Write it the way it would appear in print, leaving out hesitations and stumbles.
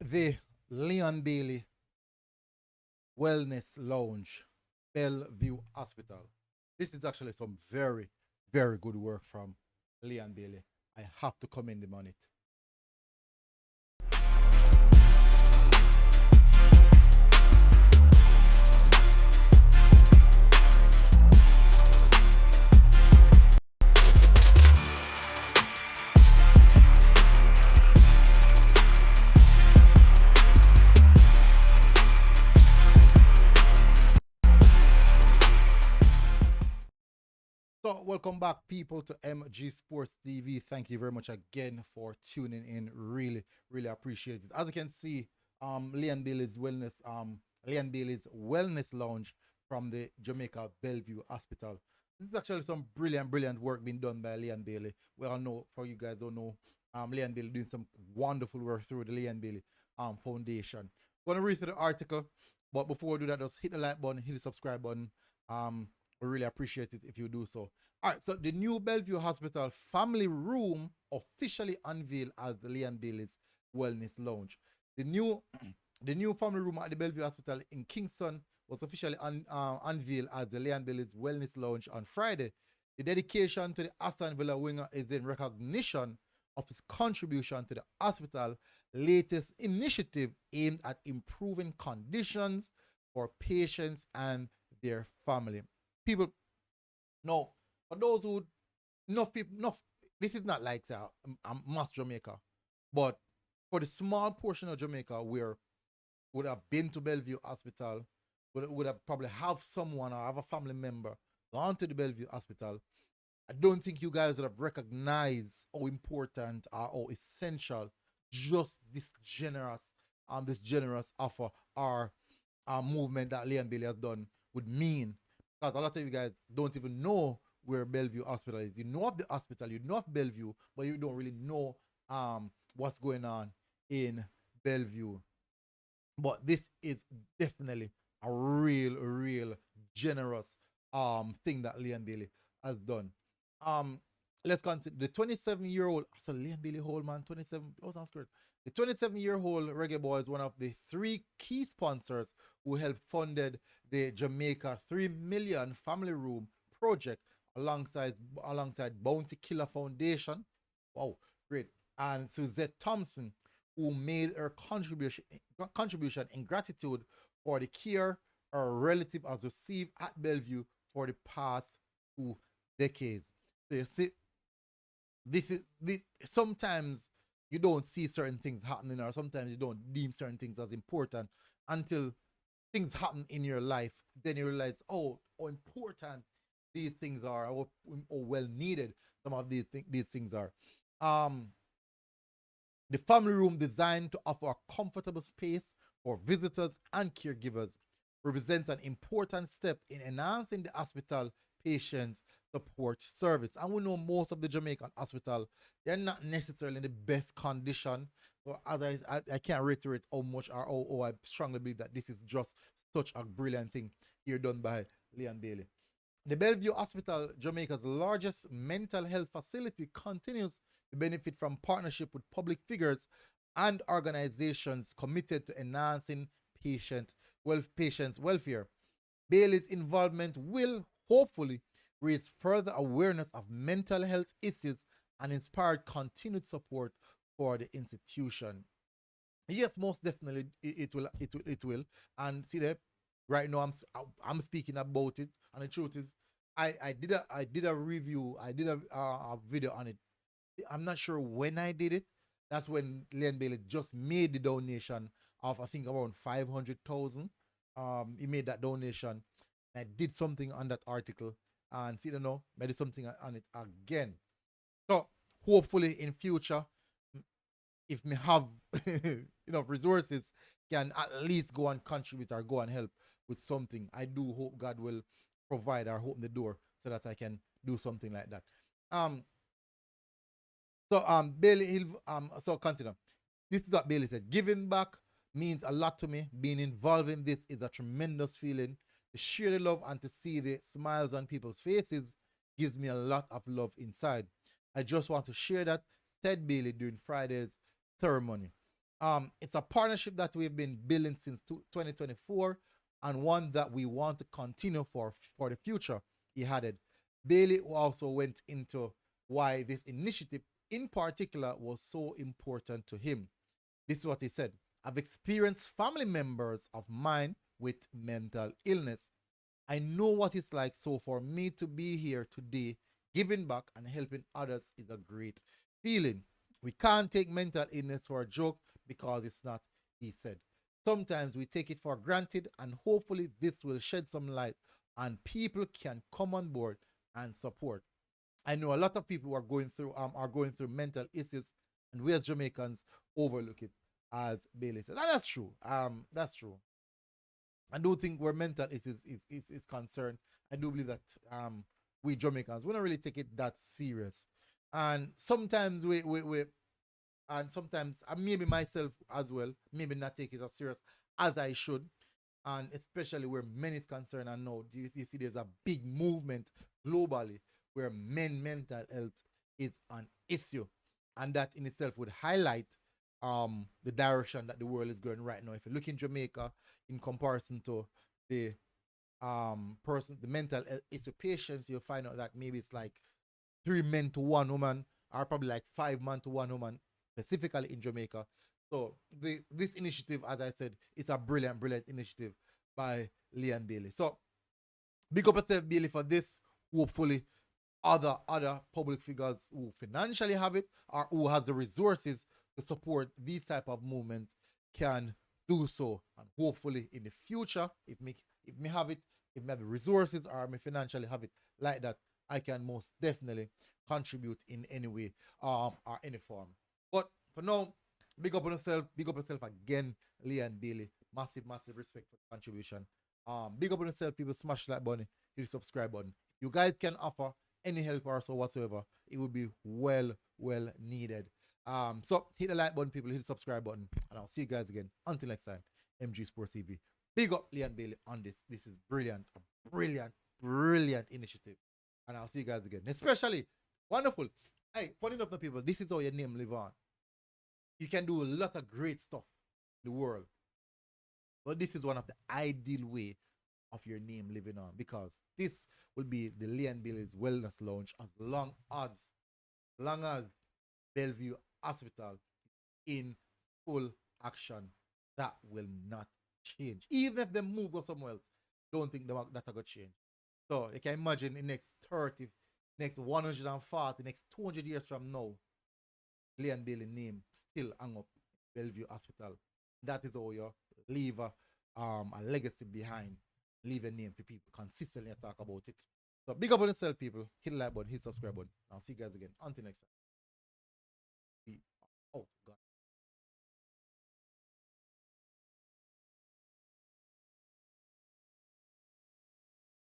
the Leon Bailey Wellness Lounge, Bellevue Hospital. This is actually some very, very good work from Leon Bailey. I have to commend him on it. So, welcome back, people, to MG Sports TV. Thank you very much again for tuning in. Really, really appreciate it. As you can see, Leon Bailey's Wellness Lounge from the Jamaica Bellevue Hospital. This is actually some brilliant, brilliant work being done by Leon Bailey. We all know, for you guys don't know, Leon Bailey doing some wonderful work through the Leon Bailey Foundation. Going to read through the article, but before we do that, just hit the like button, hit the subscribe button. We really appreciate it if you do so. All right, so the new Bellevue Hospital family room officially unveiled as the Leon Bailey's Wellness Lounge. The new the new family room at the Bellevue Hospital in Kingston was officially unveiled as the Leon Bailey's Wellness Lounge on Friday. The dedication to the Aston Villa winger is in recognition of his contribution to the hospital's latest initiative aimed at improving conditions for patients and their family. People, no, for those who, enough people, enough, this is not like mass Jamaica, but for the small portion of Jamaica where would have been to Bellevue Hospital, would have probably have someone or have a family member gone to the Bellevue Hospital. I don't think you guys would have recognized how important or how essential just this generous offer or movement that Leon Bailey has done would mean. Because a lot of you guys don't even know where Bellevue Hospital is. You know of the hospital, you know of Bellevue, but you don't really know what's going on in Bellevue. But this is definitely a real generous thing that Leon Bailey has done. Um, let's continue. The 27-year-old, so Leon Bailey Hole, man, 27, oh, sounds good. The 27-year-old Reggae Boy is one of the three key sponsors who helped funded the Jamaica 3 million family room project alongside Bounty Killer Foundation. Wow, great. And Suzette Thompson, who made her contribution in gratitude for the care her relative has received at Bellevue for the past 2 decades. So you see, this sometimes you don't see certain things happening, or sometimes you don't deem certain things as important until things happen in your life. Then you realize, oh, how important these things are, or well needed some of these things are. Um, the family room, designed to offer a comfortable space for visitors and caregivers, represents an important step in enhancing the hospital patients support service. And we know most of the Jamaican hospital, they're not necessarily in the best condition. So as I can't reiterate how much or how I strongly believe that this is just such a brilliant thing here done by Leon Bailey. The Bellevue Hospital, Jamaica's largest mental health facility, continues to benefit from partnership with public figures and organizations committed to enhancing patients' welfare. Bailey's involvement will hopefully raise further awareness of mental health issues and inspire continued support for the institution. Yes, most definitely it will. And see that right now I'm speaking about it, and the truth is, I did a review, I did a video on it. I'm not sure when I did it. That's when Len Bailey just made the donation of, I think, around 500,000. He made that donation. I did something on that article, and see, you know, I did something on it again. So hopefully in future, if me have enough resources, can at least go and contribute or go and help with something. I do hope God will provide or open the door so that I can do something like that. Um, Bailey Hill, so continue. This is what Bailey said. Giving back means a lot to me. Being involved in this is a tremendous feeling. To share the love and to see the smiles on people's faces gives me a lot of love inside. I just want to share that, said Bailey during Friday's ceremony. It's a partnership that we've been building since 2024 and one that we want to continue for the future, he added. Bailey also went into why this initiative in particular was so important to him. This is what he said. I've experienced family members of mine with mental illness. I know what it's like. So for me to be here today, giving back and helping others is a great feeling. We can't take mental illness for a joke because it's not, he said. Sometimes we take it for granted, and hopefully this will shed some light and people can come on board and support. I know a lot of people are going through mental issues, and we as Jamaicans overlook it, as Bailey says. And that's true. That's true. I do think where mental is concerned, I do believe that we Jamaicans, we don't really take it that serious. And sometimes we and sometimes maybe myself as well, maybe not take it as serious as I should. And especially where men is concerned, I know you see there's a big movement globally where mental health is an issue. And that in itself would highlight the direction that the world is going right now. If you look in Jamaica in comparison to the the mental issue patients, you'll find out that maybe it's like 3 men to 1 woman, or probably like 5 men to 1 woman, specifically in Jamaica. So this initiative, as I said, is a brilliant, brilliant initiative by Leon Bailey. So big up yourself, Bailey, for this. Hopefully, other public figures who financially have it or who has the resources to support these type of movement can do so. And hopefully, in the future, if me have it, if me have the resources or me financially have it like that, I can most definitely contribute in any way or any form. But for now, big up yourself again, Leon Bailey. Massive, massive respect for the contribution. Big up on yourself, people. Smash that button, hit the subscribe button. You guys can offer any help or so whatsoever. It would be well, well needed. So hit the like button, people. Hit the subscribe button, and I'll see you guys again. Until next time, MG Sports TV. Big up Leon Bailey on this. This is brilliant, a brilliant, brilliant initiative, and I'll see you guys again. Especially wonderful. Hey, funny enough, people, this is how your name live on. You can do a lot of great stuff in the world, but this is one of the ideal way of your name living on, because this will be the Leon Bailey's Wellness Lounge as long as Bellevue Hospital in full action. That will not change. Even if they move go somewhere else, don't think that going to change. So you can imagine the next 30, next 140, next 200 years from now, Leon Bailey name still hang up Bellevue Hospital. That is how you leave a legacy behind, leave a name for people consistently talk about it. So big up on yourself, people. Hit the like button, hit the subscribe button. I'll see you guys again. Until next time. Oh God.